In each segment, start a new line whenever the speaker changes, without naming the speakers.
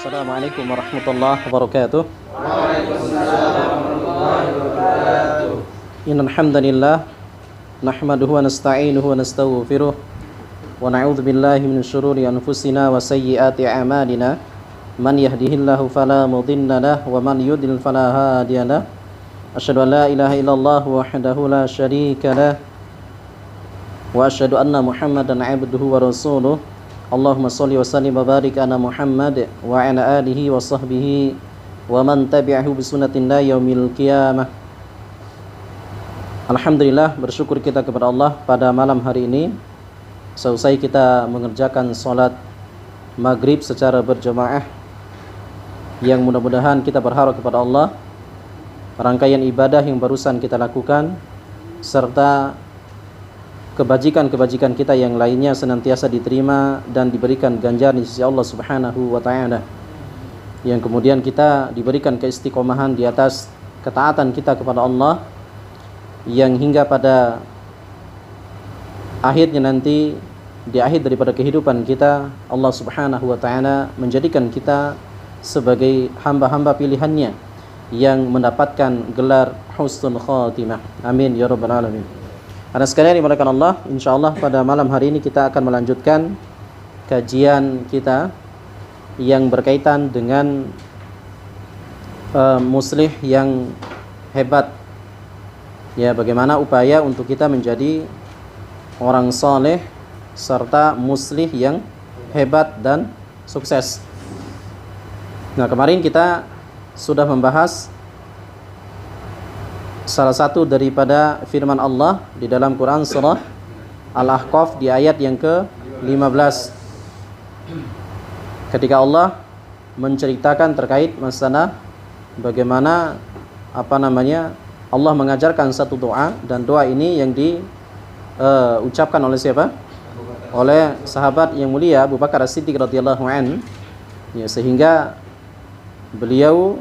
Assalamualaikum warahmatullahi wabarakatuh.
Waalaikumsalam warahmatullahi wabarakatuh.
Innal hamdalillah nahmaduhu wa nasta'inuhu wa nastaghfiruh wa na'udzu billahi min syururi anfusina wa sayyiati a'malina. Man yahdihillahu fala mudilla lahu wa man yudlil fala hadiya lahu. Asyhadu an la ilaha illallah wahdahu la syarika lahu wa asyhadu anna Muhammadan 'abduhu wa rasuluh. Allahumma shalli wa sallim wa barik ala Muhammad wa ala alihi wa sahbihi wa man tabi'ahu bi sunnatillah yaumil qiyamah. Alhamdulillah, bersyukur kita kepada Allah pada malam hari ini selesai kita mengerjakan salat maghrib secara berjamaah, yang mudah-mudahan kita berharap kepada Allah rangkaian ibadah yang barusan kita lakukan serta kebajikan-kebajikan kita yang lainnya senantiasa diterima dan diberikan ganjaran di sisi Allah Subhanahu wa taala. Yang kemudian kita diberikan keistiqomahan di atas ketaatan kita kepada Allah, yang hingga pada akhirnya nanti di akhir daripada kehidupan kita Allah Subhanahu wa taala menjadikan kita sebagai hamba-hamba pilihannya yang mendapatkan gelar husnul khatimah. Amin ya rabbal alamin. Anak sekalian dimuliakan Allah, insyaallah pada malam hari ini kita akan melanjutkan kajian kita yang berkaitan dengan muslih yang hebat. Ya, bagaimana upaya untuk kita menjadi orang saleh serta muslih yang hebat dan sukses. Nah, kemarin kita sudah membahas salah satu daripada firman Allah di dalam Quran surah Al-Ahqaf di ayat yang ke-15, ketika Allah menceritakan terkait masalah bagaimana Allah mengajarkan satu doa, dan doa ini yang diucapkan oleh siapa? Oleh sahabat yang mulia Abu Bakar As-Siddiq radhiyallahu an, ya, sehingga beliau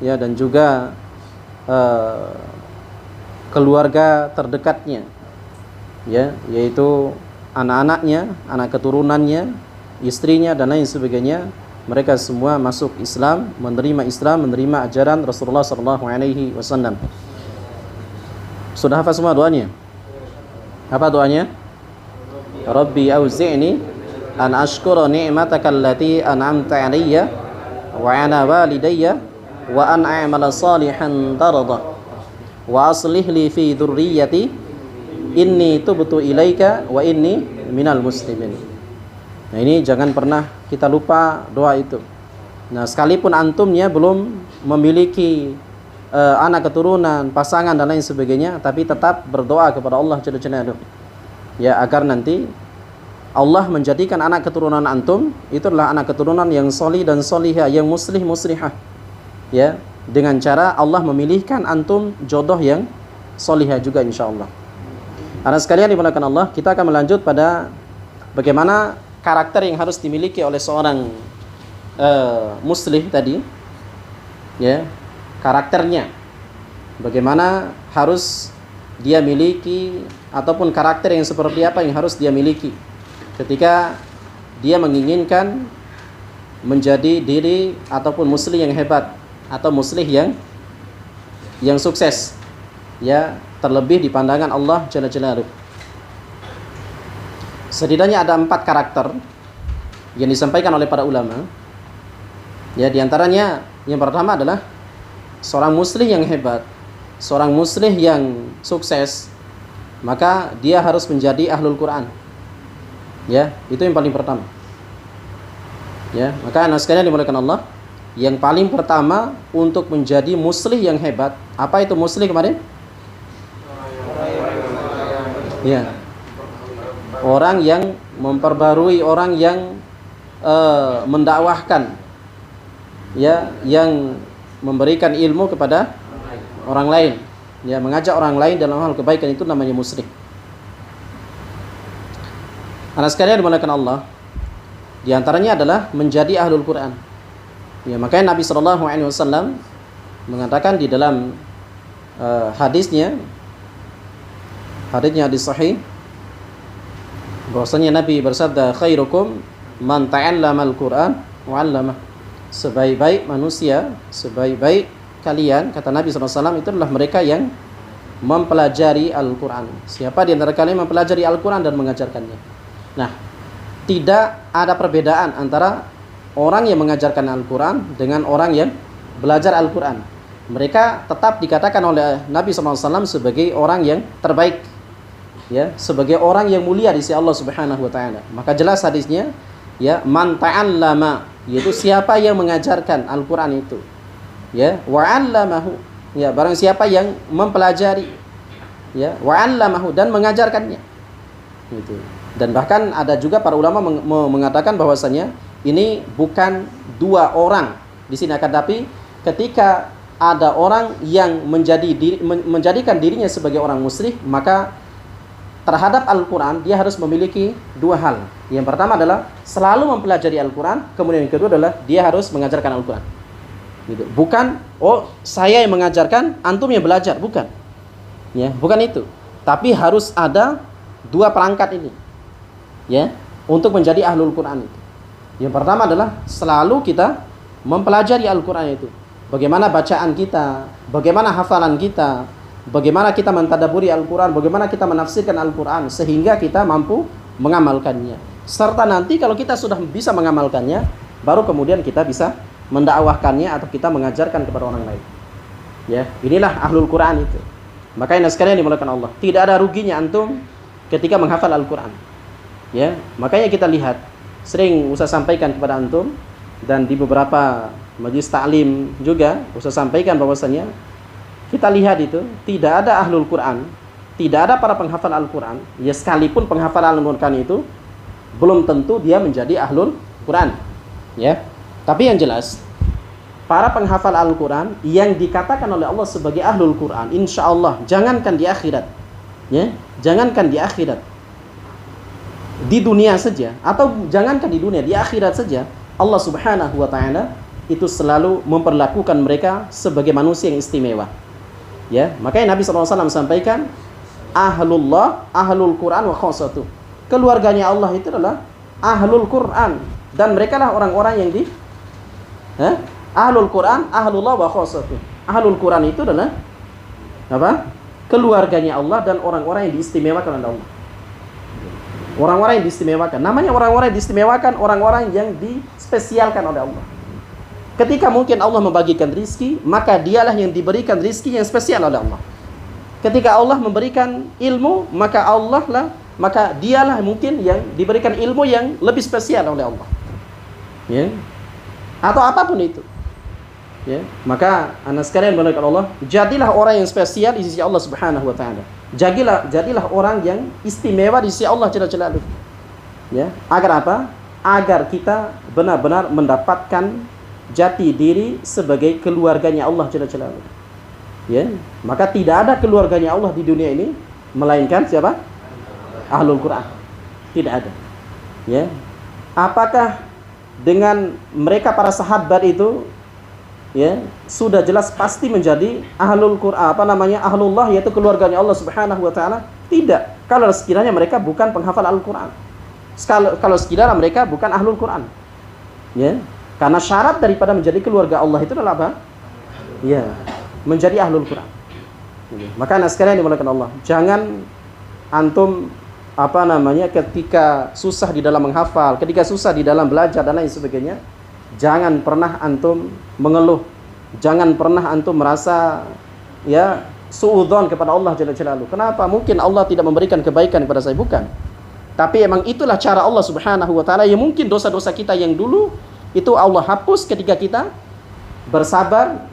ya dan juga keluarga terdekatnya, ya, yaitu anak-anaknya, anak keturunannya, istrinya dan lain sebagainya, mereka semua masuk Islam, menerima ajaran Rasulullah sallallahu alaihi wasallam. Sudah hafal semua doanya? Apa doanya? Rabbi auzi'ni an ashkura ni'mataka allati an'amta 'alayya wa 'ala walidayya wa an a'mala salihan tarda wa aslih li fi dzurriyyati inni tubtu ilaika wa inni minal muslimin. Nah, ini jangan pernah kita lupa doa itu. Nah, sekalipun antumnya belum memiliki anak keturunan, pasangan dan lain sebagainya, tapi tetap berdoa kepada Allah Jalla Jalaluhu, ya, agar nanti Allah menjadikan anak keturunan antum itu adalah anak keturunan yang solih dan solihah, yang muslih muslihah, ya, dengan cara Allah memilihkan antum jodoh yang solihah juga insyaallah. Anak sekalian dimuliakan Allah, kita akan melanjut pada bagaimana karakter yang harus dimiliki oleh seorang muslih tadi, ya, karakternya bagaimana harus dia miliki, ataupun karakter yang seperti apa yang harus dia miliki ketika dia menginginkan menjadi diri ataupun muslih yang hebat atau muslih yang sukses, ya, terlebih di pandangan Allah Jalla Jalaluhu. Setidaknya ada 4 karakter yang disampaikan oleh para ulama. Ya, diantaranya yang pertama adalah seorang muslih yang hebat, seorang muslih yang sukses, maka dia harus menjadi ahlul Quran. Ya, itu yang paling pertama. Ya, maka anak sekalian dimuliakan Allah, yang paling pertama untuk menjadi muslih yang hebat, apa itu muslih kemarin? Ya, orang yang memperbarui, orang yang mendakwahkan, ya, yang memberikan ilmu kepada orang lain, ya, mengajak orang lain dalam hal kebaikan, itu namanya muslih. Anak sekalian dimuliakan Allah, di antaranya adalah menjadi ahlul Quran. Ya, makanya Nabi sallallahu alaihi wasallam mengatakan di dalam hadisnya hadis sahih, bahwasanya Nabi bersabda, khairukum man ta'allamal Qur'an wa 'allamah. sebaik-baik manusia, sebaik-baik kalian, kata Nabi SAW, itu adalah mereka yang mempelajari Al-Quran. Siapa di antara kalian mempelajari Al-Quran dan mengajarkannya? Nah, tidak ada perbedaan antara orang yang mengajarkan Al-Quran dengan orang yang belajar Al-Quran. Mereka tetap dikatakan oleh Nabi SAW sebagai orang yang terbaik, ya, sebagai orang yang mulia di sisi Allah Subhanahu wa taala. Maka jelas hadisnya, ya, man ta'allama, yaitu siapa yang mengajarkan Al-Quran itu, ya, wa 'allamahu, ya, barang siapa yang mempelajari, ya, wa 'allamahu, dan mengajarkannya. Gitu. Dan bahkan ada juga para ulama mengatakan bahwasanya ini bukan dua orang di sini, akan tapi ketika ada orang yang menjadikan dirinya sebagai orang musyrik, maka terhadap Al-Quran dia harus memiliki dua hal. Yang pertama adalah selalu mempelajari Al-Quran, kemudian yang kedua adalah dia harus mengajarkan Al-Quran. Gitu. Bukan, oh saya yang mengajarkan, antum yang belajar, bukan. Ya, bukan itu. Tapi harus ada dua perangkat ini, ya, untuk menjadi ahlul Quran itu. Yang pertama adalah selalu kita mempelajari Al-Quran itu. Bagaimana bacaan kita, bagaimana hafalan kita, bagaimana kita mentadaburi Al-Quran, bagaimana kita menafsirkan Al-Quran, sehingga kita mampu mengamalkannya. Serta nanti kalau kita sudah bisa mengamalkannya, baru kemudian kita bisa mendakwahkannya atau kita mengajarkan kepada orang lain. Ya, inilah ahlul Quran itu. Makanya sekalian dimulakan Allah, tidak ada ruginya antum ketika menghafal Al-Quran. Ya, makanya kita lihat, sering Ustaz sampaikan kepada antum, dan di beberapa majlis ta'lim juga Ustaz sampaikan bahwasanya kita lihat itu tidak ada ahlul Quran, tidak ada para penghafal Al-Quran, ya sekalipun penghafal Al-Quran itu belum tentu dia menjadi ahlul Quran, ya. Tapi yang jelas para penghafal Al-Quran yang dikatakan oleh Allah sebagai ahlul Quran, insya Allah, jangankan di akhirat, ya, jangankan di akhirat, di dunia saja, atau jangankan di dunia, di akhirat saja, Allah Subhanahu wa taala itu selalu memperlakukan mereka sebagai manusia yang istimewa. Ya, makanya Nabi SAW sampaikan, ahlullah, ahlul Quran wa khassatuh. Keluarganya Allah itu adalah ahlul Quran, dan mereka lah orang-orang yang ahlul Quran, ahlullah wa khassatuh. Ahlul Quran itu adalah apa? Keluarganya Allah dan orang-orang yang diistimewakan oleh Allah. Orang-orang yang diistimewakan. Namanya orang-orang yang diistimewakan, orang-orang yang dispesialkan oleh Allah. Ketika mungkin Allah membagikan rizki, maka dialah yang diberikan rizki yang spesial oleh Allah. Ketika Allah memberikan ilmu, maka dialah mungkin yang diberikan ilmu yang lebih spesial oleh Allah. Ya. Atau apapun itu. Ya. Maka anak sekalian berdoa Allah, jadilah orang yang spesial di sisi Allah Subhanahu wa taala. Jadilah orang yang istimewa di sisi Allah Jalla Jalaluhu. Ya, agar apa? Agar kita benar-benar mendapatkan jati diri sebagai keluarganya Allah Jalla Jalaluhu. Ya, maka tidak ada keluarganya Allah di dunia ini melainkan siapa? Ahlul Quran. Tidak ada. Ya. Apakah dengan mereka para sahabat itu, ya, sudah jelas pasti menjadi ahlul Quran, ahlullah, yaitu keluarganya Allah Subhanahu wa taala? Tidak. Kalau sekiranya mereka bukan penghafal Al-Quran. Kalau sekiranya mereka bukan ahlul Quran. Ya. Karena syarat daripada menjadi keluarga Allah itu adalah apa? Ya, menjadi ahlul Quran. Maka anak sekalian dimulakan Allah, jangan antum ketika susah di dalam menghafal, ketika susah di dalam belajar dan lain sebagainya, jangan pernah antum mengeluh, jangan pernah antum merasa ya suudzon kepada Allah Jalla Jalaluhu. Kenapa? Mungkin Allah tidak memberikan kebaikan kepada saya, bukan. Tapi emang itulah cara Allah Subhanahu wa taala, yang mungkin dosa-dosa kita yang dulu itu Allah hapus ketika kita bersabar,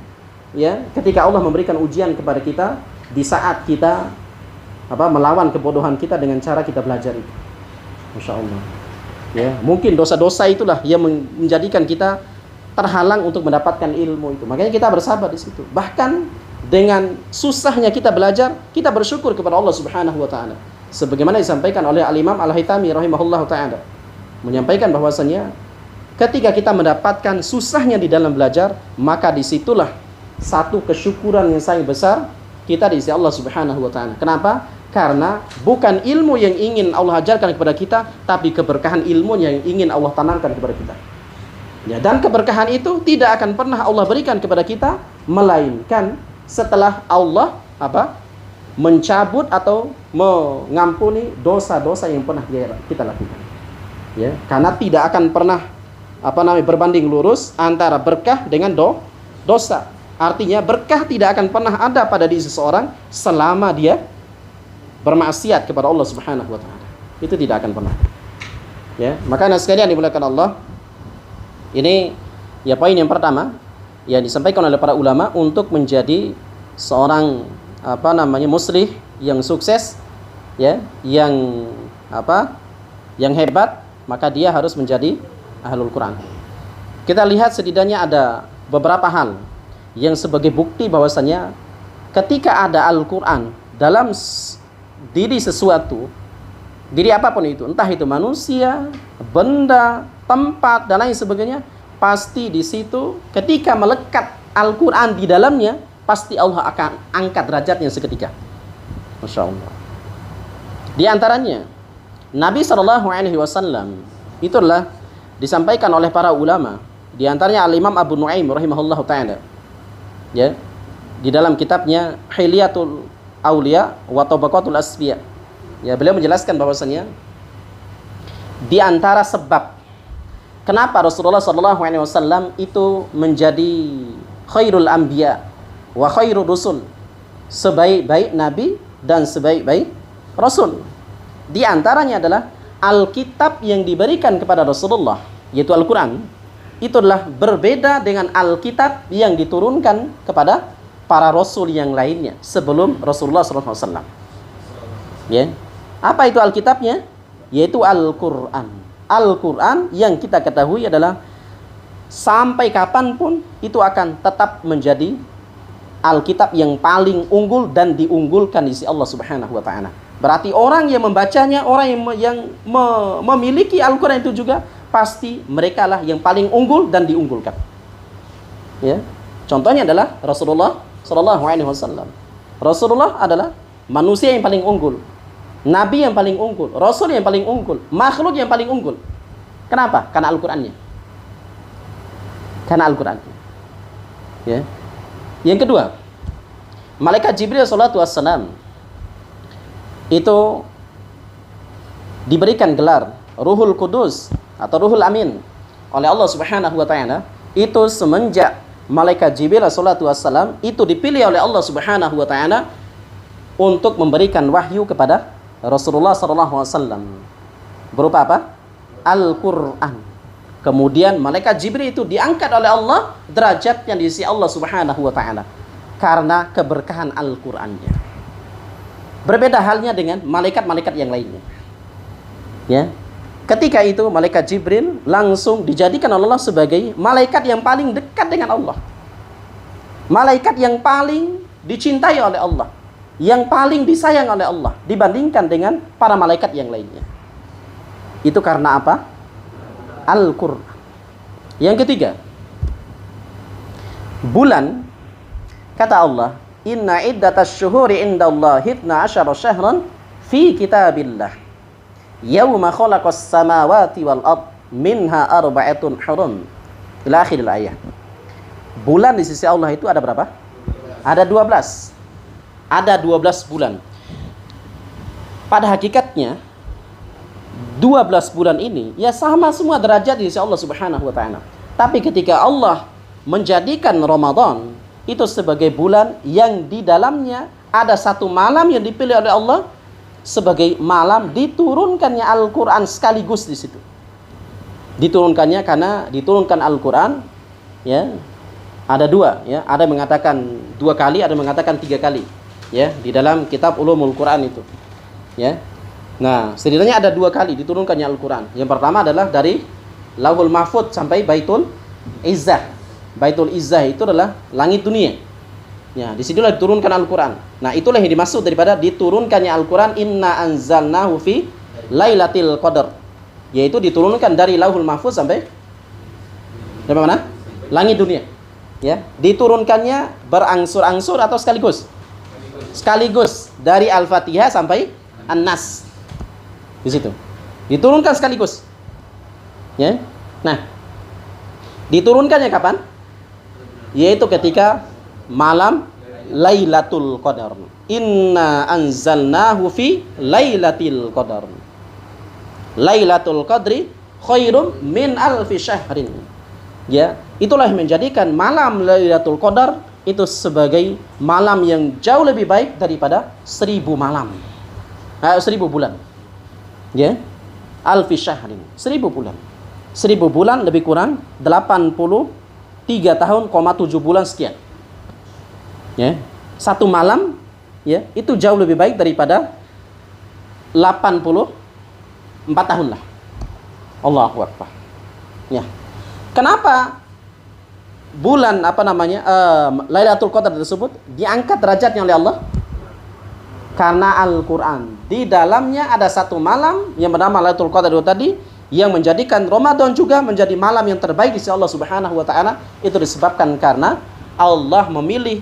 ya, ketika Allah memberikan ujian kepada kita di saat kita melawan kebodohan kita dengan cara kita belajar itu. Masya Allah. Ya, mungkin dosa-dosa itulah yang menjadikan kita terhalang untuk mendapatkan ilmu itu. Makanya kita bersabar di situ. Bahkan dengan susahnya kita belajar, kita bersyukur kepada Allah Subhanahu wa taala. Sebagaimana disampaikan oleh Al-Imam Al-Haythami rahimahullahu taala, menyampaikan bahwasanya ketika kita mendapatkan susahnya di dalam belajar, maka disitulah satu kesyukuran yang sangat besar kita di sisi Allah Subhanahu wa taala. Kenapa? Karena bukan ilmu yang ingin Allah ajarkan kepada kita, tapi keberkahan ilmu yang ingin Allah tanamkan kepada kita. Ya, dan keberkahan itu tidak akan pernah Allah berikan kepada kita melainkan setelah Allah mencabut atau mengampuni dosa-dosa yang pernah kita lakukan. Ya, karena tidak akan pernah berbanding lurus antara berkah dengan dosa. Artinya berkah tidak akan pernah ada pada diri seseorang selama dia bermaksiat kepada Allah Subhanahu wa taala. Itu tidak akan pernah. Ya, maka sekalian dimuliakan Allah, ini ya poin yang pertama yang disampaikan oleh para ulama untuk menjadi seorang muslih yang sukses, ya, yang hebat, maka dia harus menjadi ahlul Quran. Kita lihat setidaknya ada beberapa hal yang sebagai bukti bahwasanya ketika ada Al-Quran dalam diri sesuatu, diri apapun itu, entah itu manusia, benda, tempat, dan lain sebagainya, pasti di situ ketika melekat Al-Quran di dalamnya, pasti Allah akan angkat derajatnya seketika. Masya Allah. Di antaranya Nabi SAW itulah disampaikan oleh para ulama, di antaranya Al-Imam Abu Nu'aim rahimahullah ta'ala, ya, di dalam kitabnya Hilyatul Aulia wa Tabaqatul Asfiya, ya, beliau menjelaskan bahwasanya di antara sebab kenapa Rasulullah SAW itu menjadi khairul anbiya wa khairul rusul, sebaik-baik nabi dan sebaik-baik rasul, di antaranya adalah Alkitab yang diberikan kepada Rasulullah, yaitu Al-Quran, itu adalah berbeda dengan Alkitab yang diturunkan kepada para rasul yang lainnya sebelum Rasulullah SAW. Ya. Apa itu Alkitabnya? Yaitu Al-Quran. Al-Quran yang kita ketahui adalah sampai kapanpun itu akan tetap menjadi Alkitab yang paling unggul dan diunggulkan di sisi Allah Subhanahu wa taala. Berarti orang yang membacanya, orang yang memiliki Al-Quran itu juga pasti mereka lah yang paling unggul dan diunggulkan. Ya. Contohnya adalah Rasulullah SAW. Rasulullah adalah manusia yang paling unggul, nabi yang paling unggul, rasul yang paling unggul, makhluk yang paling unggul. Kenapa? Karena Al-Qur'annya. Karena Al-Qur'an. Ya. Yang kedua, malaikat Jibril sallallahu alaihi wasallam itu diberikan gelar Ruhul Kudus atau Ruhul Amin oleh Allah Subhanahu wa taala. Itu semenjak malaikat Jibril sallallahu alaihi wasallam itu dipilih oleh Allah Subhanahu wa taala untuk memberikan wahyu kepada Rasulullah sallallahu alaihi wasallam. Berupa apa? Al-Qur'an. Kemudian malaikat Jibril itu diangkat oleh Allah derajatnya di sisi Allah Subhanahu wa taala karena keberkahan Al-Qur'annya. Berbeda halnya dengan malaikat-malaikat yang lainnya. Ya. Ketika itu malaikat Jibril langsung dijadikan oleh Allah sebagai malaikat yang paling dekat dengan Allah. Malaikat yang paling dicintai oleh Allah, yang paling disayang oleh Allah dibandingkan dengan para malaikat yang lainnya. Itu karena apa? Al-Qur'an. Yang ketiga, bulan, kata Allah, inna iddatasy syuhuri indallahi 12 syahran fi kitabillah yauma khalaqas samawati wal ard minha arba'atun hurum ila akhiril ayat. Bulan di sisi Allah itu ada berapa? Ada 12. Ada 12 bulan. Pada hakikatnya 12 bulan ini ya sama semua derajat di sisi Allah Subhanahu wa taala. Tapi ketika Allah menjadikan Ramadan itu sebagai bulan yang di dalamnya ada satu malam yang dipilih oleh Allah sebagai malam diturunkannya Al-Quran sekaligus di situ. Diturunkannya karena diturunkan Al-Quran, ya, ada dua, ya, ada yang mengatakan 2 kali, ada yang mengatakan 3 kali, ya, di dalam kitab Ulumul Quran itu, ya. Nah, setidaknya ada 2 kali diturunkannya Al-Quran. Yang pertama adalah dari Lauhul Mahfuz sampai Baitul Izzah. Baitul Izzah itu adalah langit dunia. Ya, di situlah diturunkan Al-Quran. Nah, itulah yang dimaksud daripada diturunkannya Al-Quran. Inna anzalnahu fi Lailatul Qadar. Yaitu diturunkan dari Lauhul Mahfuz sampai mana? Langit dunia. Ya, diturunkannya berangsur-angsur atau sekaligus? Sekaligus dari Al-Fatihah sampai An-Nas. Di situ. Diturunkan sekaligus. Ya. Nah, Diturunkannya kapan? Yaitu ketika malam Lailatul Qadar. Inna anzalnahu fi Lailatul Qadar. Lailatul Qadri khairum min alfi syahrin. Ya, itulah yang menjadikan malam Lailatul Qadar itu sebagai malam yang jauh lebih baik daripada 1000 malam. 1000 bulan. Ya. Alfi syahrin. 1000 bulan. 1000 bulan lebih kurang 83 tahun, 7 bulan sekian. Ya. Satu malam ya, itu jauh lebih baik daripada 84 tahun lah. Allahu Akbar. Ya. Kenapa bulan Lailatul Qadar tersebut diangkat derajatnya oleh Allah? Karena Al-Quran di dalamnya ada satu malam yang bernama Lailatul Qadar itu tadi, yang menjadikan Ramadan juga menjadi malam yang terbaik di sisi Allah Subhanahu wa taala. Itu disebabkan karena Allah memilih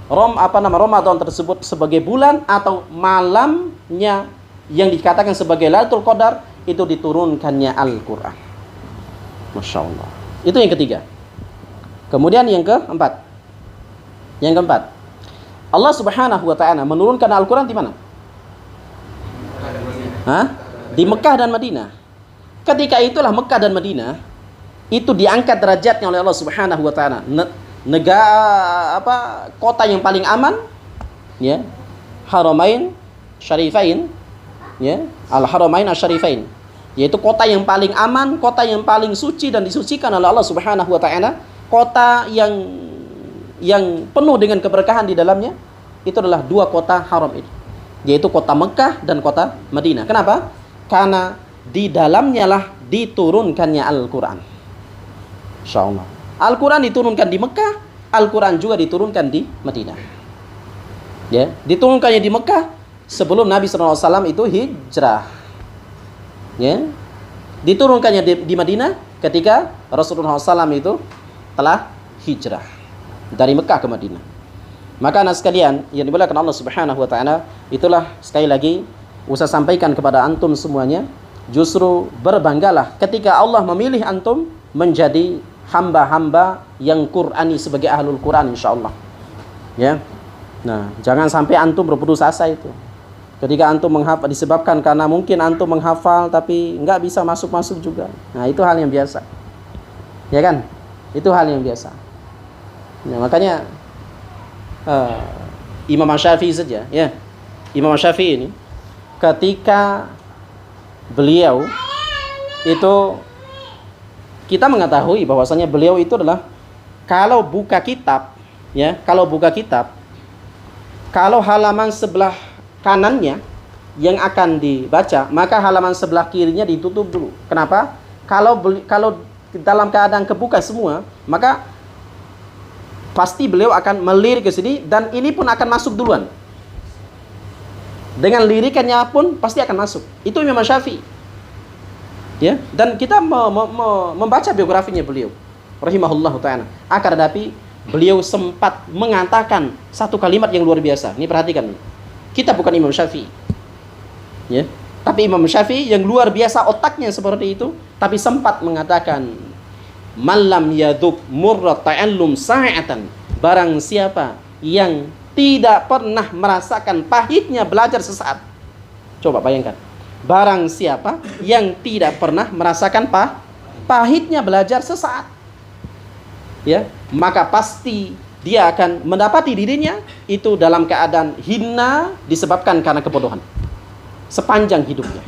Ramadan tersebut sebagai bulan atau malamnya yang dikatakan sebagai Lailatul Qadar, itu diturunkannya Al-Quran. Masya Allah. Itu yang ketiga. Kemudian yang keempat. Allah Subhanahu wa taala menurunkan Al-Quran di mana? Di Mekah dan Madinah. Ketika itulah Mekah dan Madinah itu diangkat derajatnya oleh Allah Subhanahu wa taala. Kota yang paling aman, ya. Haramain Syarifain, ya. Al-Haramain Asy-Syarifain, yaitu kota yang paling aman, kota yang paling suci dan disucikan oleh Allah Subhanahu wa taala, kota yang penuh dengan keberkahan di dalamnya. Itu adalah dua kota haram ini, yaitu kota Mekah dan kota Madinah. Kenapa? Karena di dalamnya lah diturunkannya Al-Quran. Insyaallah. Al-Quran diturunkan di Mekah, Al-Quran juga diturunkan di Madinah. Ya, diturunkannya di Mekah sebelum Nabi SAW itu hijrah. Ya, diturunkannya di Madinah ketika Rasulullah SAW itu telah hijrah dari Mekah ke Madinah. Maka anak sekalian yang dimuliakan Allah Subhanahu wa taala, itulah sekali lagi usah sampaikan kepada antum semuanya, justru berbanggalah ketika Allah memilih antum menjadi hamba-hamba yang Qur'ani sebagai ahlul Qur'an insyaallah. Ya. Nah, jangan sampai antum berputus asa itu. Ketika antum menghafal disebabkan karena mungkin antum menghafal tapi enggak bisa masuk-masuk juga. Nah, itu hal yang biasa. Ya kan? Itu hal yang biasa. Nah, makanya Imam Syafi'i saja, ya. Imam Syafi'i ini ketika beliau itu, kita mengetahui bahwasanya beliau itu adalah kalau buka kitab, ya, kalau halaman sebelah kanannya yang akan dibaca, maka halaman sebelah kirinya ditutup dulu. Kenapa? Kalau dalam keadaan kebuka semua, maka pasti beliau akan melirik ke sini dan ini pun akan masuk duluan. Dengan lirikannya pun pasti akan masuk. Itu Imam Syafi'i. Ya, dan kita membaca biografinya beliau rahimahullahu taala. Akan tetapi beliau sempat mengatakan satu kalimat yang luar biasa. Ini perhatikan. Kita bukan Imam Syafi'i. Ya, tapi Imam Syafi'i yang luar biasa otaknya seperti itu, tapi sempat mengatakan malam yaduk murrat ta'allum sa'atan, barang siapa yang tidak pernah merasakan pahitnya belajar sesaat. Coba bayangkan, barang siapa yang tidak pernah merasakan pahitnya belajar sesaat, ya, maka pasti dia akan mendapati dirinya itu dalam keadaan hina disebabkan karena kebodohan sepanjang hidupnya.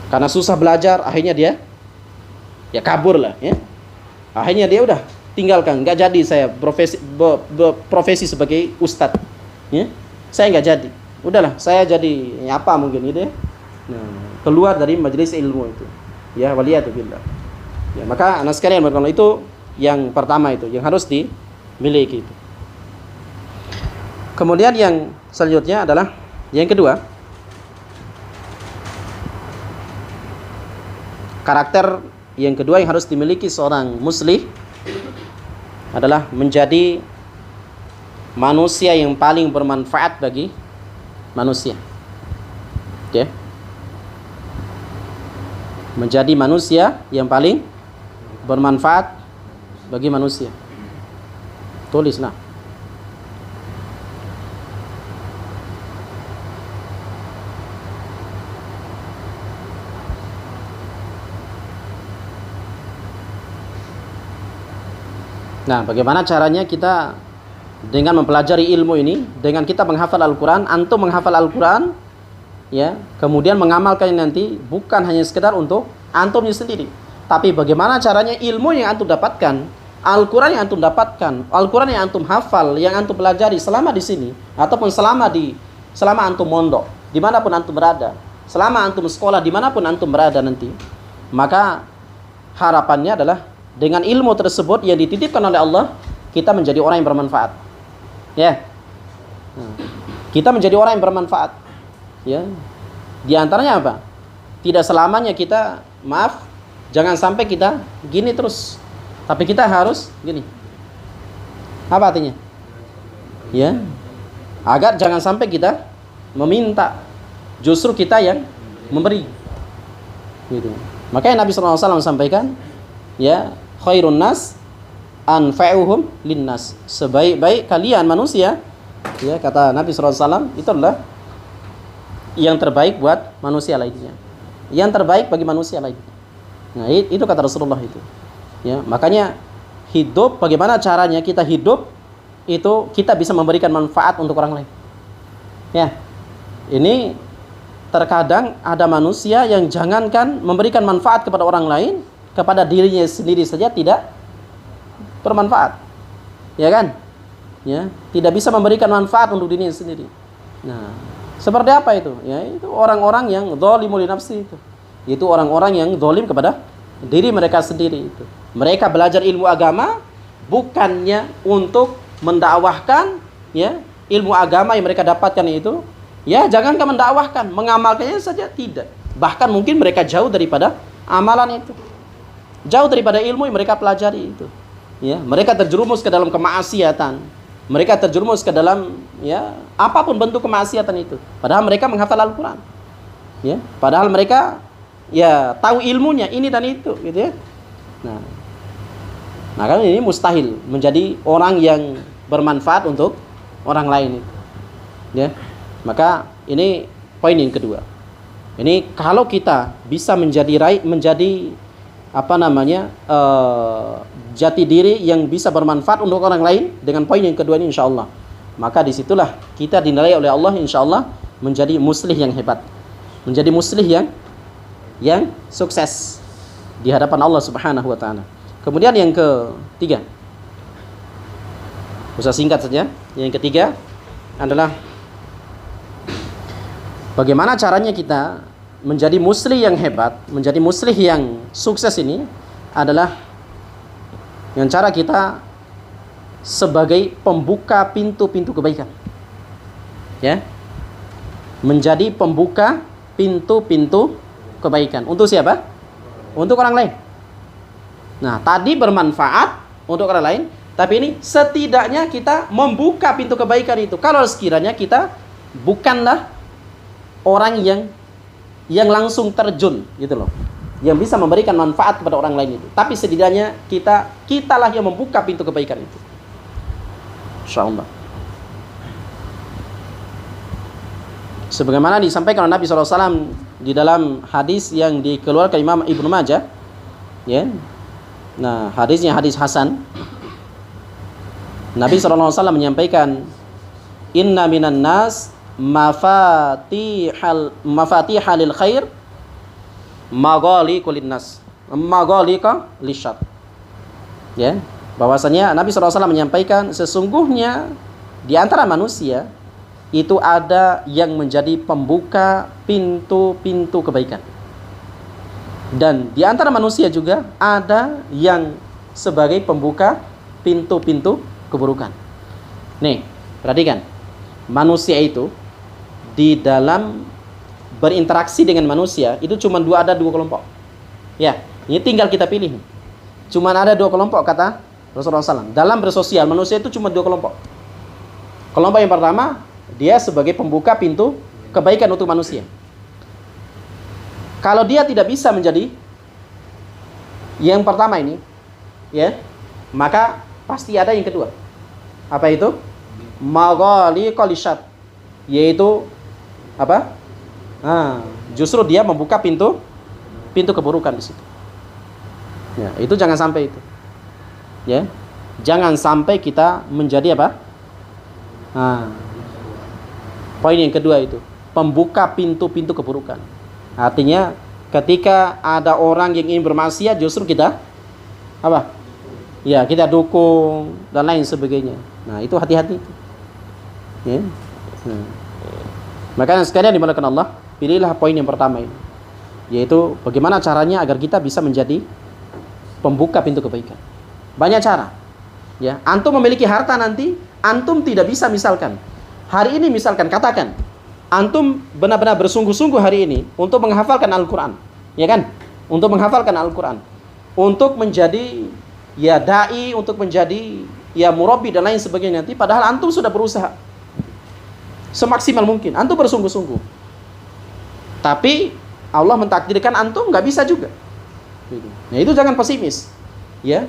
Karena susah belajar, akhirnya dia ya kabur lah, ya. Akhirnya dia udah tinggalkan, nggak jadi saya profesi sebagai ustadz, ya. Saya nggak jadi, udahlah saya jadi apa mungkin gitu, ya. Nah, keluar dari majelis ilmu itu, ya, waliyatubillah. Ya, maka anak sekalian, itu yang pertama, itu yang harus dimiliki itu. Kemudian yang selanjutnya adalah yang kedua, karakter yang kedua yang harus dimiliki seorang muslim adalah menjadi manusia yang paling bermanfaat bagi manusia. Oke. Menjadi manusia yang paling bermanfaat bagi manusia. Tulis nah. Nah, bagaimana caranya kita dengan mempelajari ilmu ini, dengan kita menghafal Al-Quran, antum menghafal Al-Quran, ya, kemudian mengamalkannya nanti bukan hanya sekedar untuk antumnya sendiri, tapi bagaimana caranya ilmu yang antum dapatkan, Al-Quran yang antum dapatkan, Al-Quran yang antum hafal, yang antum pelajari selama di sini, ataupun selama antum mondok, dimanapun antum berada, selama antum sekolah, dimanapun antum berada nanti, maka harapannya adalah dengan ilmu tersebut yang dititipkan oleh Allah, kita menjadi orang yang bermanfaat. Ya. Kita menjadi orang yang bermanfaat. Ya. Di antaranya apa? Tidak selamanya kita, jangan sampai kita gini terus. Tapi kita harus gini. Apa artinya? Ya. Agar jangan sampai kita meminta, justru kita yang memberi. Gitu. Makanya Nabi SAW sampaikan, ya, khairun nas anfa'uhum linnas. Sebaik-baik kalian manusia, ya, kata Nabi SAW, itu adalah yang terbaik buat manusia lainnya, yang terbaik bagi manusia lainnya. Nah, itu kata Rasulullah itu. Ya, makanya hidup, bagaimana caranya kita hidup itu kita bisa memberikan manfaat untuk orang lain. Ya. Ini terkadang ada manusia yang jangankan memberikan manfaat kepada orang lain, kepada dirinya sendiri saja tidak bermanfaat, ya kan? Ya, tidak bisa memberikan manfaat untuk dirinya sendiri. Nah, seperti apa itu? Ya, itu orang-orang yang zalimul nafsi itu. Itu orang-orang yang zalim kepada diri mereka sendiri itu. Mereka belajar ilmu agama bukannya untuk mendakwahkan, ya, ilmu agama yang mereka dapatkan itu. Ya, jangankan mendakwahkan, mengamalkannya saja tidak. Bahkan mungkin mereka jauh daripada amalan itu. Jauh daripada ilmu yang mereka pelajari itu. Ya, mereka terjerumus ke dalam kemaksiatan. Mereka terjerumus ke dalam, ya, apapun bentuk kemaksiatan itu. Padahal mereka menghafal Al-Quran. Ya, padahal mereka, ya, tahu ilmunya ini dan itu, gitu ya. Nah, kan ini mustahil menjadi orang yang bermanfaat untuk orang lain itu. Ya. Maka ini poin yang kedua. Ini kalau kita bisa menjadi jati diri yang bisa bermanfaat untuk orang lain dengan poin yang kedua ini, insya Allah, maka disitulah kita dinilai oleh Allah, insya Allah, menjadi muslih yang hebat, menjadi muslih yang sukses di hadapan Allah Subhanahu Wa Taala. Kemudian yang ketiga, usah singkat saja. Yang ketiga adalah bagaimana caranya kita menjadi muslih yang hebat, menjadi muslih yang sukses ini adalah dengan cara kita sebagai pembuka pintu-pintu kebaikan. Ya. Menjadi pembuka pintu-pintu kebaikan. Untuk siapa? Untuk orang lain. Nah, tadi bermanfaat untuk orang lain, tapi ini setidaknya kita membuka pintu kebaikan itu. Kalau sekiranya kita bukanlah orang yang langsung terjun, gitu loh, yang bisa memberikan manfaat kepada orang lain itu, tapi setidaknya kitalah yang membuka pintu kebaikan itu, insyaallah. Sebagaimana disampaikan oleh Nabi SAW di dalam hadis yang dikeluarkan Imam Ibnu Majah, ya. Nah, hadisnya hadis hasan. Nabi SAW menyampaikan, inna minan nas mafatihal khair maghaliqul linnas maghaliqa lisyar. Ya, bahwasanya Nabi SAW menyampaikan sesungguhnya di antara manusia itu ada yang menjadi pembuka pintu-pintu kebaikan, dan di antara manusia juga ada yang sebagai pembuka pintu-pintu keburukan. Nih, perhatikan, manusia itu di dalam berinteraksi dengan manusia itu cuma ada dua kelompok. Ya, ini tinggal kita pilih. Cuma ada dua kelompok kata Rasulullah SAW. Dalam bersosial manusia itu cuma dua kelompok. Kelompok yang pertama, dia sebagai pembuka pintu kebaikan untuk manusia. Kalau dia tidak bisa menjadi yang pertama ini, ya, maka pasti ada yang kedua. Apa itu? Maghaliqal syarr, yaitu apa? Justru dia membuka pintu keburukan di situ. Ya, itu jangan sampai itu. Ya. Jangan sampai kita menjadi apa? Poin yang kedua itu, pembuka pintu-pintu keburukan. Artinya ketika ada orang yang ingin bermaksiat, justru kita apa? Ya, kita dukung dan lain sebagainya. Nah, itu hati-hati itu. Ya. Makanya sekalian dimulakan Allah, pilihlah poin yang pertama ini, yaitu bagaimana caranya agar kita bisa menjadi pembuka pintu kebaikan. Banyak cara. Ya, antum memiliki harta nanti, antum tidak bisa misalkan hari ini, misalkan katakan antum benar-benar bersungguh-sungguh hari ini untuk menghafalkan Al-Qur'an, ya kan? Untuk menghafalkan Al-Qur'an, untuk menjadi ya dai, untuk menjadi ya murabbi dan lain sebagainya nanti, padahal antum sudah berusaha semaksimal mungkin, antum bersungguh-sungguh. Tapi Allah mentakdirkan antum nggak bisa juga. Nah, itu jangan pesimis. Ya,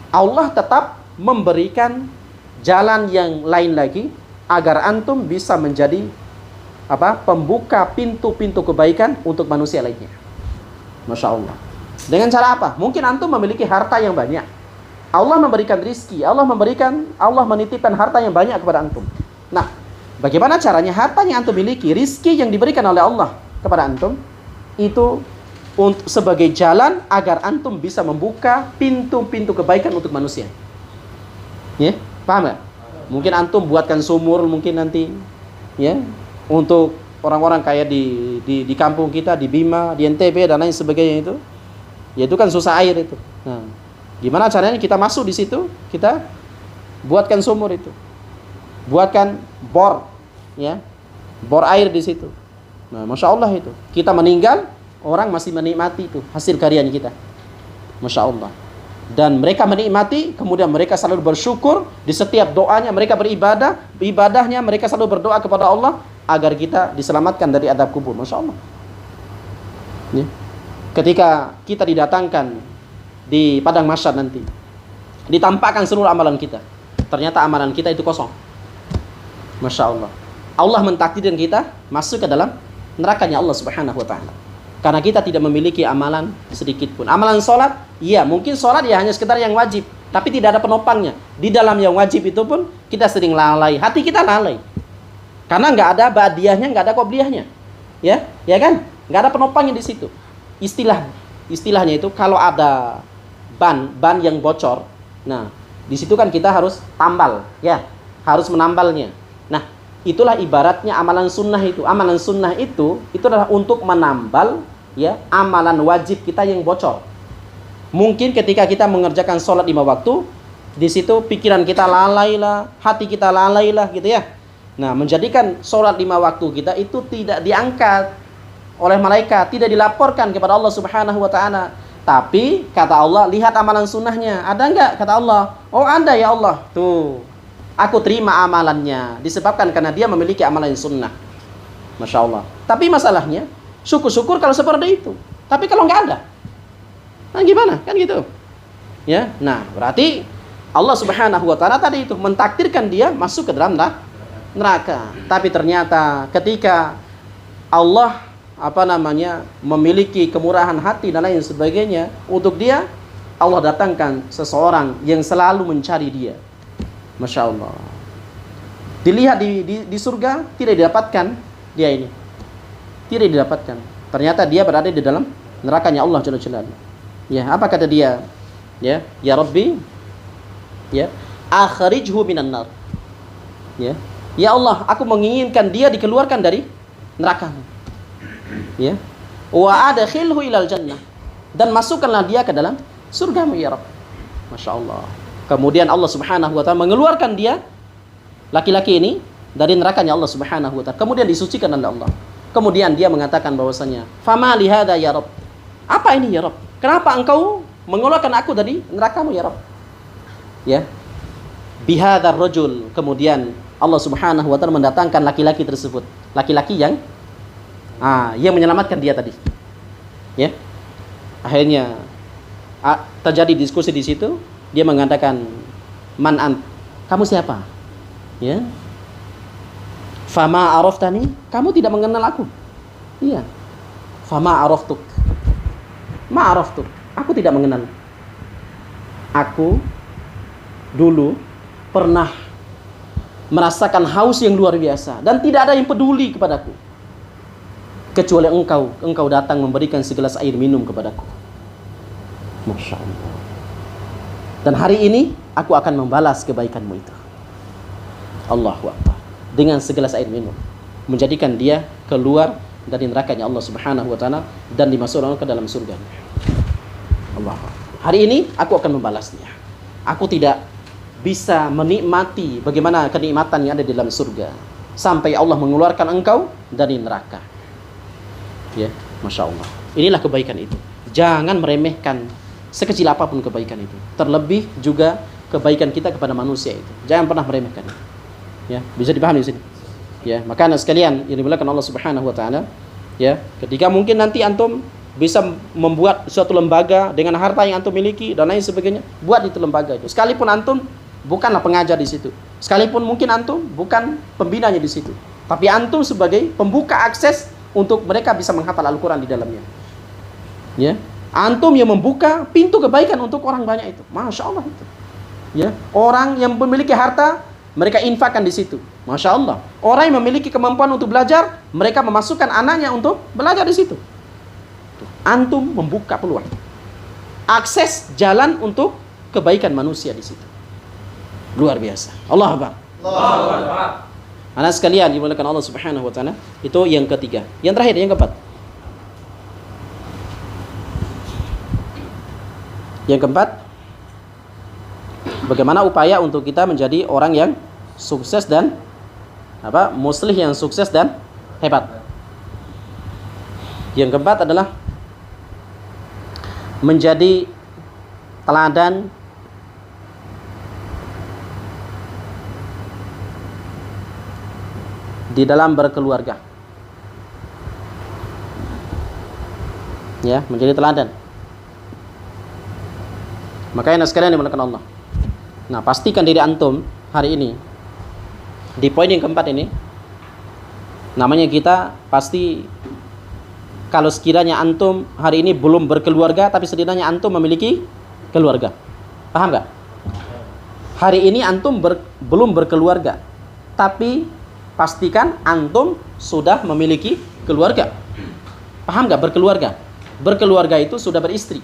Allah tetap memberikan jalan yang lain lagi agar antum bisa menjadi apa? Pembuka pintu-pintu kebaikan untuk manusia lainnya. Masya Allah. Dengan cara apa? Mungkin antum memiliki harta yang banyak. Allah memberikan rizki, Allah menitipkan harta yang banyak kepada antum. Nah, bagaimana caranya harta yang antum miliki, rizki yang diberikan oleh Allah kepada antum, itu sebagai jalan agar antum bisa membuka pintu-pintu kebaikan untuk manusia. Ya, paham nggak? Mungkin antum buatkan sumur mungkin nanti, ya, untuk orang-orang kayak di kampung kita, di Bima, di NTB dan lain sebagainya itu. Ya, itu kan susah air itu. Nah, gimana caranya kita masuk di situ? Kita buatkan sumur itu, buatkan bor, ya, bor air di situ. Nah, masya Allah itu. Kita meninggal, orang masih menikmati itu hasil karyanya kita. Masya Allah. Dan mereka menikmati, kemudian mereka selalu bersyukur di setiap doanya, mereka beribadah, ibadahnya mereka selalu berdoa kepada Allah agar kita diselamatkan dari adab kubur. Masya Allah. Ya. Ketika kita didatangkan di padang mahsyar nanti, ditampakkan seluruh amalan kita, ternyata amalan kita itu kosong. Masya Allah. Allah mentakdirkan kita masuk ke dalam nerakanya Allah Subhanahu wa ta'ala. Karena kita tidak memiliki amalan sedikit pun. Amalan sholat, iya mungkin sholat ya hanya sekedar yang wajib, tapi tidak ada penopangnya. Di dalam yang wajib itu pun kita sering lalai, hati kita lalai. Karena nggak ada badiahnya, nggak ada qobliyahnya, ya kan? Nggak ada penopangnya di situ. Istilahnya itu kalau ada ban yang bocor, nah di situ kan kita harus tambal, ya, harus menambalnya. Nah, itulah ibaratnya amalan sunnah itu. Amalan sunnah itu adalah untuk menambal, ya, amalan wajib kita yang bocor. Mungkin ketika kita mengerjakan sholat 5 waktu, di situ pikiran kita lalai lah, hati kita lalai lah, gitu ya. Nah, menjadikan sholat 5 waktu kita itu tidak diangkat oleh malaikat, tidak dilaporkan kepada Allah Subhanahu wa ta'ala. Tapi kata Allah, lihat amalan sunnahnya, ada enggak? Kata Allah, oh ada ya Allah. Tuh, aku terima amalannya, disebabkan karena dia memiliki amalan sunnah. Masya Allah. Tapi masalahnya, syukur-syukur kalau seperti itu. Tapi kalau nggak ada, nah gimana? Kan gitu. Ya, nah berarti Allah Subhanahu wa ta'ala tadi itu mentakdirkan dia masuk ke dalam neraka. Tapi ternyata ketika Allah memiliki kemurahan hati dan lain sebagainya untuk dia, Allah datangkan seseorang yang selalu mencari dia. Masya Allah. Dilihat di surga, tidak didapatkan dia ini. Tidak didapatkan. Ternyata dia berada di dalam nerakanya Allah Jalla Jalaluhu. Ya, apa kata dia? Ya, ya Rabbi, ya, akhrijhu minan nar. Ya. Ya Allah, aku menginginkan dia dikeluarkan dari neraka. Ya. Wa adkhilhu ilal jannah. Dan masukkanlah dia ke dalam surgamu ya Rabb. Masya Allah. Kemudian Allah Subhanahu wa ta'ala mengeluarkan dia, laki-laki ini, dari nerakanya Allah Subhanahu wa ta'ala. Kemudian disucikan oleh Allah. Kemudian dia mengatakan bahwasanya, fama lihada ya Rabb. Apa ini ya Rabb? Kenapa engkau mengeluarkan aku dari nerakamu ya Rabb? Ya. Bihadar rajul. Kemudian Allah Subhanahu wa ta'ala mendatangkan laki-laki tersebut. Laki-laki yang menyelamatkan dia tadi. Ya. Akhirnya terjadi diskusi di situ. dia mengatakan, "Man ant?" Kamu siapa? Ya. "Fama araftani?" Kamu tidak mengenal aku. Iya. "Fama araftuk?" Ma araftuk. Aku tidak mengenal. Aku dulu pernah merasakan haus yang luar biasa dan tidak ada yang peduli kepadaku kecuali engkau datang memberikan segelas air minum kepadaku. Masya Allah. Dan hari ini aku akan membalas kebaikanmu itu. Allahu Akbar. Dengan segelas air minum, menjadikan dia keluar dari nerakanya Allah Subhanahu wa taala dan dimasukkan ke dalam surga. Allah. Hari ini aku akan membalasnya. Aku tidak bisa menikmati bagaimana kenikmatan yang ada di dalam surga sampai Allah mengeluarkan engkau dari neraka. Ya, Masya Allah. Inilah kebaikan itu. Jangan meremehkan sekecil apapun kebaikan itu. Terlebih juga kebaikan kita kepada manusia itu. Jangan pernah meremehkan. Ya, bisa dipahami di sini. Ya, maka anak sekalian yang dimuliakan Allah Subhanahu wa taala, ya, ketika mungkin nanti antum bisa membuat suatu lembaga dengan harta yang antum miliki dan lain sebagainya, buat itu lembaga itu. Sekalipun antum bukanlah pengajar di situ, sekalipun mungkin antum bukan pembinanya di situ, tapi antum sebagai pembuka akses untuk mereka bisa menghafal Al-Quran di dalamnya. Ya, antum yang membuka pintu kebaikan untuk orang banyak itu. Masya Allah itu. Ya, orang yang memiliki harta mereka infakkan di situ. Masya Allah. Orang yang memiliki kemampuan untuk belajar, mereka memasukkan anaknya untuk belajar di situ. Antum membuka peluang, akses jalan untuk kebaikan manusia di situ. Luar biasa. Allah Akbar.
Allahu Akbar.
Anak sekalian dimuliakan Allah Subhanahu wa taala, itu yang ketiga. Yang terakhir, yang keempat. Yang keempat, bagaimana upaya untuk kita menjadi orang yang sukses dan muslih yang sukses dan hebat. Yang keempat adalah menjadi teladan di dalam berkeluarga. Ya, menjadi teladan. Makanya sekalian dimuliakan Allah. Nah, pastikan diri antum hari ini di poin yang keempat ini, namanya kita pasti, kalau sekiranya antum hari ini belum berkeluarga tapi setidaknya antum memiliki keluarga. Paham gak? Hari ini antum belum berkeluarga, tapi pastikan antum sudah memiliki keluarga. Paham gak berkeluarga? Berkeluarga itu sudah beristri.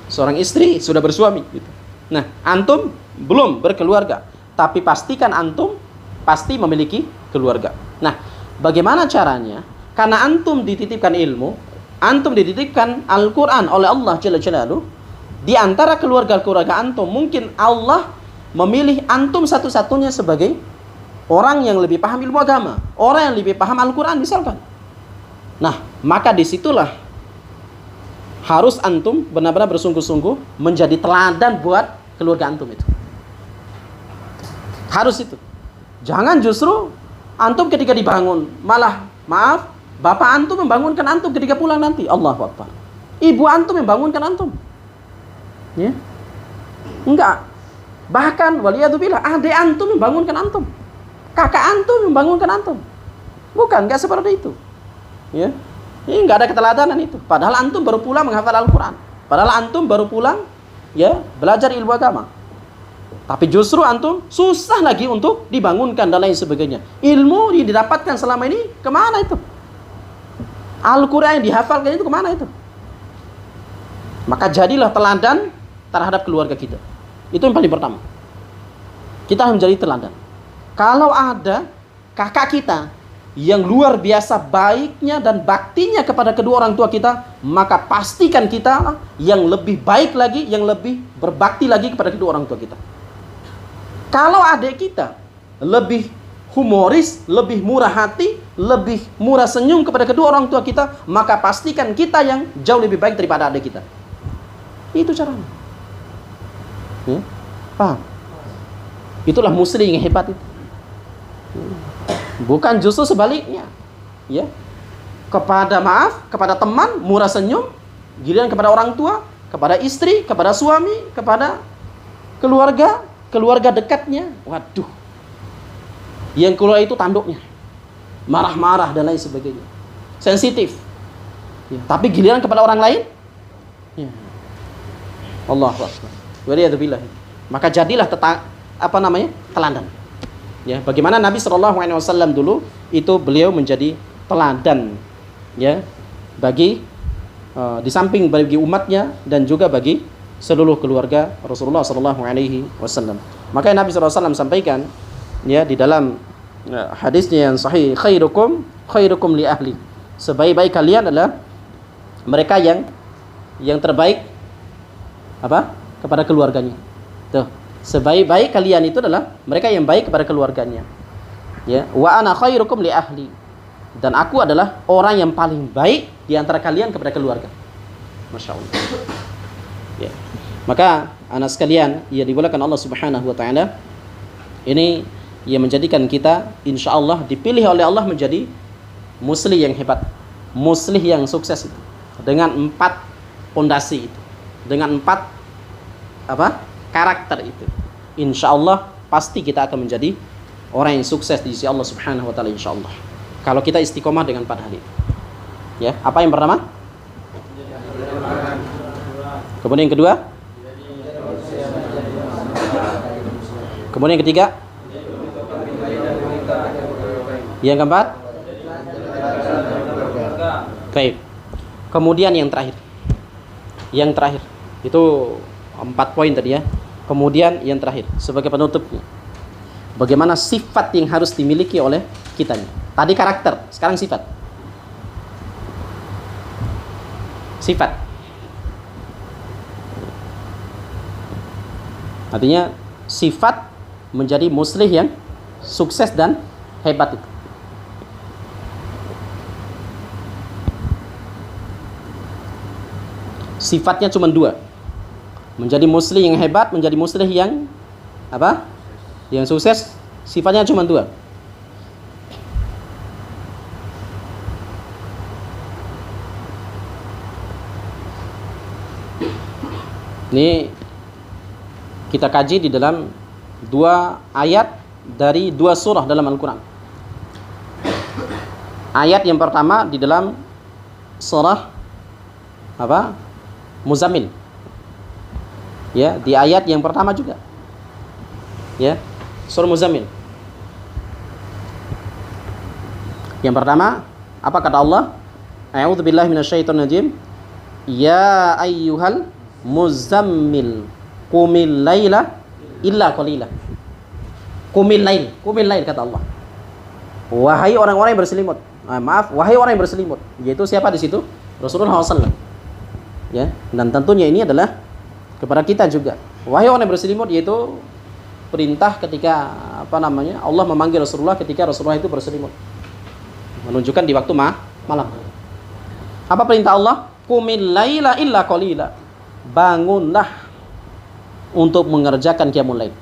Seorang istri sudah bersuami gitu. Nah, antum belum berkeluarga, tapi pastikan antum pasti memiliki keluarga. Nah, bagaimana caranya? Karena antum dititipkan ilmu, antum dititipkan Al-Quran oleh Allah Jalla Jalaluhu. Di antara keluarga-keluarga antum, mungkin Allah memilih antum satu-satunya sebagai orang yang lebih paham ilmu agama, orang yang lebih paham Al-Quran misalkan. Nah, maka disitulah harus antum benar-benar bersungguh-sungguh menjadi teladan buat keluarga antum itu. Harus itu. Jangan justru antum ketika dibangun, malah maaf, bapak antum membangunkan antum ketika pulang nanti. Allahu Akbar. Ibu antum membangunkan antum. Ya. Enggak. Bahkan waliyadzubillah, adik antum membangunkan antum. Kakak antum membangunkan antum. Bukan, enggak seperti itu. Ya. Ini enggak ada keteladanan itu. Padahal antum baru pulang menghafal Al-Quran. Padahal antum baru pulang ya belajar ilmu agama. Tapi justru antum susah lagi untuk dibangunkan dan lain sebagainya. Ilmu yang didapatkan selama ini kemana itu? Al-Quran yang dihafalkan itu kemana itu? Maka jadilah teladan terhadap keluarga kita. Itu yang paling pertama. Kita harus menjadi teladan. Kalau ada kakak kita yang luar biasa baiknya dan baktinya kepada kedua orang tua kita, maka pastikan kita yang lebih baik lagi, yang lebih berbakti lagi kepada kedua orang tua kita. Kalau adik kita lebih humoris, lebih murah hati, lebih murah senyum kepada kedua orang tua kita, maka pastikan kita yang jauh lebih baik daripada adik kita. Itu caranya. Ya? Paham? Itulah muslim yang hebat itu. Bukan justru sebaliknya. Ya. Kepada teman murah senyum, giliran kepada orang tua, kepada istri, kepada suami, kepada keluarga dekatnya, waduh, yang keluar itu tanduknya, marah-marah dan lain sebagainya, sensitif. Ya, tapi giliran kepada orang lain, ya. Allahu Akbar. Waliyadzubillah. Maka jadilah teladan. Ya, bagaimana Nabi SAW dulu itu beliau menjadi teladan, ya, bagi di samping bagi umatnya dan juga bagi seluruh keluarga Rasulullah SAW. Maka Nabi SAW sampaikan, ya, di dalam hadisnya yang sahih, khairukum li ahli. Sebaik-baik kalian adalah mereka yang terbaik kepada keluarganya. Tuh, sebaik-baik kalian itu adalah mereka yang baik kepada keluarganya. Ya, wa ana khairukum li ahli. Dan aku adalah orang yang paling baik di antara kalian kepada keluarga. Masya Allah. Ya. Maka anak sekalian, ya dimuliakan Allah Subhanahu wa taala, ini yang menjadikan kita insyaallah dipilih oleh Allah menjadi muslih yang hebat, muslih yang sukses itu. Dengan 4 pondasi itu. Dengan 4 karakter itu. Insyaallah pasti kita akan menjadi orang yang sukses di sisi Allah Subhanahu wa taala insyaallah. Kalau kita istiqomah dengan 4 hal itu. Ya, apa yang pertama? Kemudian yang kedua? Kemudian yang ketiga? Yang keempat? Baik. Kemudian yang terakhir. Yang terakhir. Itu 4 poin tadi ya. Kemudian yang terakhir sebagai penutupnya. Bagaimana sifat yang harus dimiliki oleh kitanya. Tadi karakter, sekarang sifat. Sifat. Artinya sifat menjadi muslih yang sukses dan hebat itu. Sifatnya cuma 2. Menjadi muslih yang hebat, menjadi muslih yang yang sukses, sifatnya cuma 2. Ini kita kaji di dalam 2 ayat dari 2 surah dalam Al-Quran. Ayat yang pertama di dalam surah Muzammil. Ya, di ayat yang pertama juga. Ya, surah Muzammil. Yang pertama, apa kata Allah? A'udzubillahi minasyaitonirrajim. Ya ayyuhal muzammil qumil laila illa qalila. Qumil lail kata Allah. Wahai orang-orang yang berselimut. Wahai orang yang berselimut. Yaitu siapa di situ? Rasulullah SAW. Ya, dan tentunya ini adalah kepada kita juga. Wahai orang yang berselimut, yaitu perintah ketika Allah memanggil Rasulullah ketika Rasulullah itu berselimut. Menunjukkan di waktu malam. Apa perintah Allah? Qumil laila illa qalila. Bangunlah untuk mengerjakan qiyamul lail.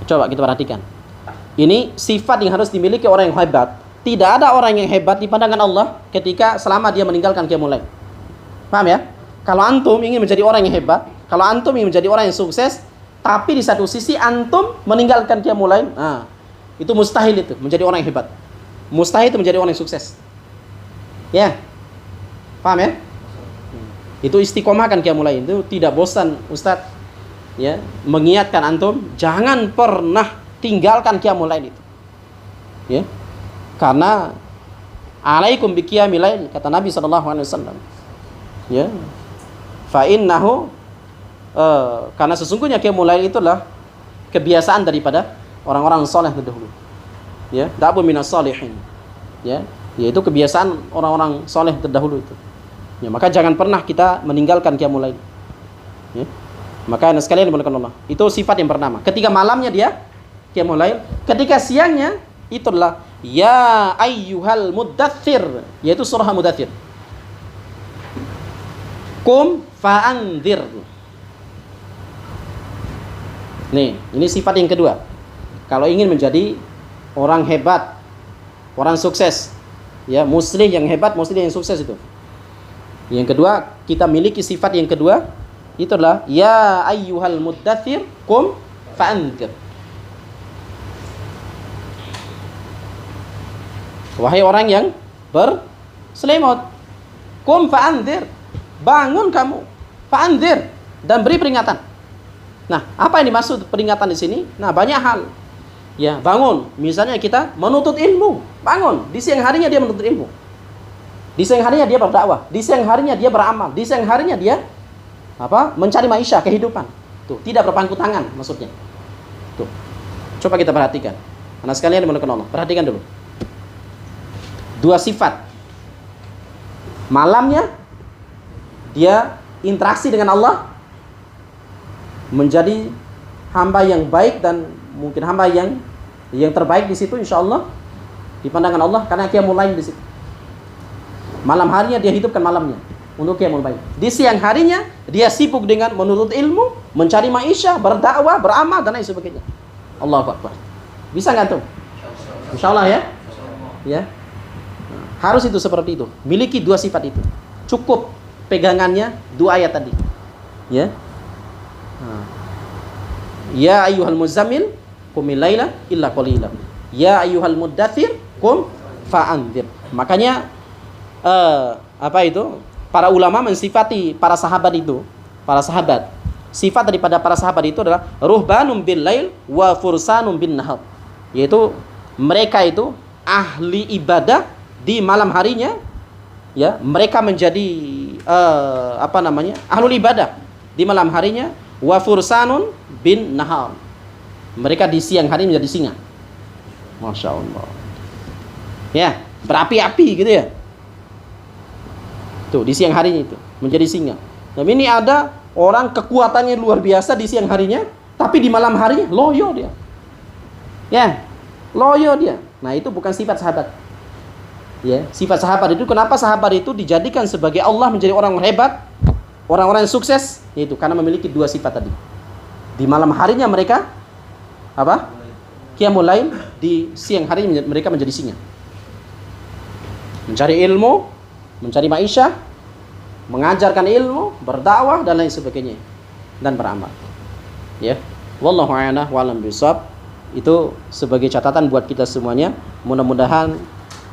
Coba kita perhatikan. Ini sifat yang harus dimiliki orang yang hebat. Tidak ada orang yang hebat di pandangan Allah ketika selama dia meninggalkan qiyamul lail. Paham ya? Kalau antum ingin menjadi orang yang hebat, kalau antum ingin menjadi orang yang sukses, tapi di satu sisi antum meninggalkan qiyamul lail, itu mustahil itu menjadi orang yang hebat. Mustahil itu menjadi orang yang sukses. Ya. Paham ya? Itu istiqomahkan qiyamul lail, itu tidak bosan Ustaz ya mengingatkan antum jangan pernah tinggalkan qiyamul lail itu. Ya. Karena alaikum biqiyamil lail kata Nabi SAW. Ya. Fa innahu karena sesungguhnya qiyamul lail itulah kebiasaan daripada orang-orang saleh terdahulu. Ya, da'bu minas salihin. Ya, yaitu kebiasaan orang-orang saleh terdahulu itu. Ya, maka jangan pernah kita meninggalkan qiyamul lail. Ya. Maka sekalian dimuliakan Allah. Itu sifat yang pertama. Ketika malamnya dia qiyamul lail, ketika siangnya itu adalah ya ayyuhal muddatsir, yaitu surah Mudatsir. Qum fa'andzir. Nih, ini sifat yang kedua. Kalau ingin menjadi orang hebat, orang sukses, ya, muslih yang hebat, muslih yang sukses itu. Yang kedua, kita miliki sifat yang kedua, itulah ya ayyuhal muddatsir qum fa'andzir. Wahai orang yang berselimut, qum fa'andzir, bangun kamu, fa'andzir, dan beri peringatan. Nah, apa yang dimaksud peringatan di sini? Nah, banyak hal. Ya, bangun. Misalnya kita menuntut ilmu, bangun. Di siang harinya dia menuntut ilmu. Di siang harinya dia berdakwah, di siang harinya dia beramal, di siang harinya dia mencari maisha, kehidupan. Tuh, tidak berpangku tangan maksudnya. Tuh. Coba kita perhatikan. Anak sekalian dimuliakan Allah, perhatikan dulu. Dua sifat. Malamnya dia interaksi dengan Allah, menjadi hamba yang baik dan mungkin hamba yang terbaik di situ insyaallah di pandangan Allah karena qiyamul lail di situ. Malam harinya dia hidupkan malamnya untuk qiyamul lail. Di siang harinya dia sibuk dengan menuntut ilmu, mencari maisha, berdakwah, beramal dan lain sebagainya. Allahu Akbar. Bisa enggak tuh? Insyaallah ya. Ya. Harus itu seperti itu. Miliki dua sifat itu. Cukup pegangannya dua ayat tadi. Ya. Ya ayyuhal muzammil qumil laila illa qalila. Ya ayyuhal muddatsir qum fa'andzir. Makanya para ulama mensifati para sahabat itu, sifat daripada para sahabat itu adalah ruhbanum bil lail wa fursanum bin nahar. Yaitu mereka itu ahli ibadah di malam harinya, ya, mereka menjadi ahlul ibadah di malam harinya, wa fursanun bin nahar. Mereka di siang hari menjadi singa. Masya Allah. Ya, berapi-api gitu ya. Tuh, di siang harinya itu menjadi singa. Nah, ini ada orang kekuatannya luar biasa di siang harinya, tapi di malam harinya loyo dia. Ya, loyo dia. Nah, itu bukan sifat sahabat. Ya, sifat sahabat itu, kenapa sahabat itu dijadikan sebagai Allah menjadi orang hebat, orang-orang yang sukses, yaitu karena memiliki dua sifat tadi. Di malam harinya mereka qiyamul lail, di siang hari mereka menjadi singa. Mencari ilmu, mencari maisha, mengajarkan ilmu, berdakwah dan lain sebagainya, dan beramal. Ya, wallahu a'lam wa alam bisawab. Itu sebagai catatan buat kita semuanya. Mudah-mudahan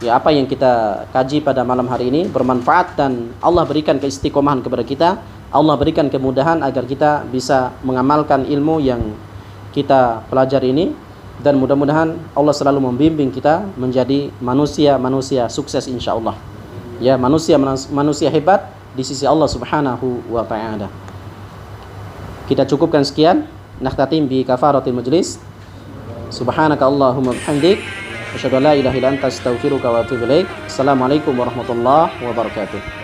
ya apa yang kita kaji pada malam hari ini bermanfaat dan Allah berikan keistiqomahan kepada kita. Allah berikan kemudahan agar kita bisa mengamalkan ilmu yang kita pelajari ini, dan mudah-mudahan Allah selalu membimbing kita menjadi manusia-manusia sukses insyaallah. Ya, manusia hebat di sisi Allah Subhanahu wa ta'ala. Kita cukupkan sekian. Nakhtatim bi kafaratil majlis. Subhanaka Allahumma bihamdik asyhadu an la ilaha illa anta astaghfiruka wa atubu ilaik. Assalamualaikum warahmatullahi wabarakatuh.